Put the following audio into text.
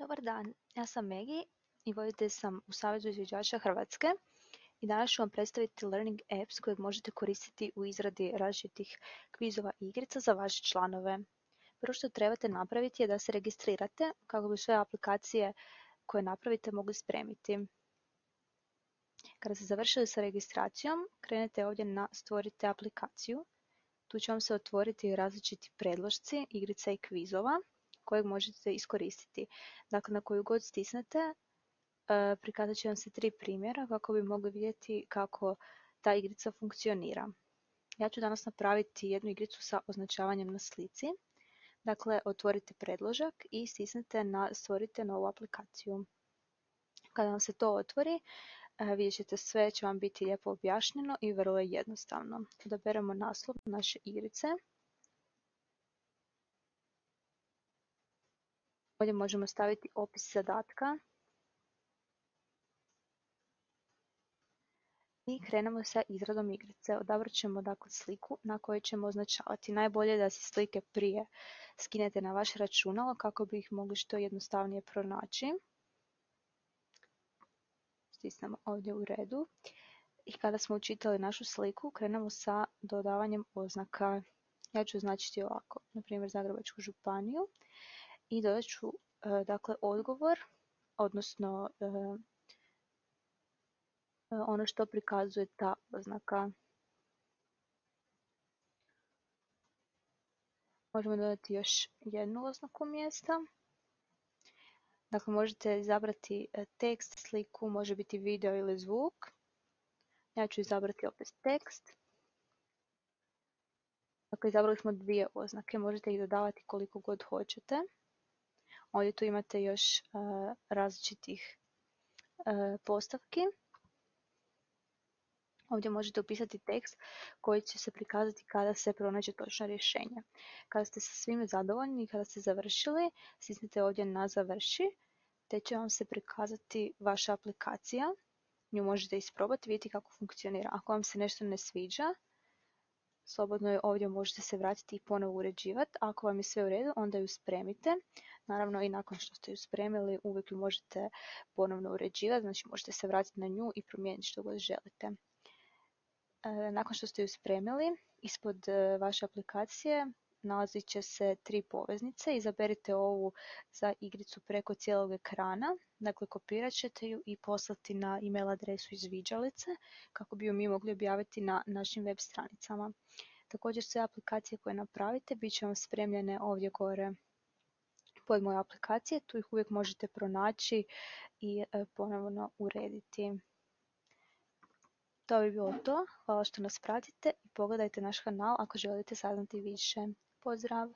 Dobar dan, ja sam Megi i voditelj sam u Savezu izvođača Hrvatske i danas ću vam predstaviti Learning Apps kojeg možete koristiti u izradi različitih kvizova i igrica za vaše članove. Prvo što trebate napraviti je da se registrirate kako bi sve aplikacije koje napravite mogli spremiti. Kada ste završili sa registracijom, krenete ovdje na Stvorite aplikaciju. Tu će vam se otvoriti različiti predlošci, igrica i kvizova kojeg možete iskoristiti. Dakle, na koju god stisnete, prikazat će vam se 3 primjera kako bi mogli vidjeti kako ta igrica funkcionira. Ja ću danas napraviti jednu igricu sa označavanjem na slici. Dakle, otvorite predložak i stisnete na Stvorite novu aplikaciju. Kada vam se to otvori, vidjet ćete sve će vam biti lijepo objašnjeno i vrlo je jednostavno. Odaberemo naslov naše igrice. Ovdje možemo staviti opis zadatka. I krenemo sa izradom igrice. Odabrat ćemo dakle sliku na kojoj ćemo označavati. Najbolje je da si slike prije skinete na vaše računalo kako bi ih mogli što jednostavnije pronaći. Stisnemo ovdje u redu. I kada smo učitali našu sliku, krenemo sa dodavanjem oznaka. Ja ću označiti ovako, na primjer Zagrebačku županiju. I dodat ću dakle odgovor, odnosno ono što prikazuje ta oznaka. Možemo dodati još jednu oznaku mjesta. Dakle, možete izabrati tekst, sliku, može biti video ili zvuk. Ja ću izabrati opet tekst. Dakle, izabrali smo 2 oznake, možete ih dodavati koliko god hoćete. Ovdje tu imate još različitih postavki. Ovdje možete upisati tekst koji će se prikazati kada se pronađe točno rješenje. Kada ste sa svime zadovoljni i kada ste završili, stisnite ovdje na završi, te će vam se prikazati vaša aplikacija. Nju možete isprobati, vidjeti kako funkcionira. Ako vam se nešto ne sviđa, slobodno je ovdje možete se vratiti i ponovo uređivati. Ako vam je sve u redu, onda ju spremite. Naravno i nakon što ste ju spremili, uvijek ju možete ponovno uređivati, znači možete se vratiti na nju i promijeniti što god želite. Nakon što ste ju spremili, ispod vaše aplikacije nalazit će se 3 poveznice. Izaberite ovu za igricu preko cijelog ekrana. Dakle, kopirat ćete ju i poslati na email adresu iz viđalice kako bi ju mi mogli objaviti na našim web stranicama. Također sve aplikacije koje napravite bit će vam spremljene ovdje gore pod moje aplikacije. Tu ih uvijek možete pronaći i ponovno urediti. To bi bilo to. Hvala što nas pratite i pogledajte naš kanal ako želite saznati više. Pozdrav!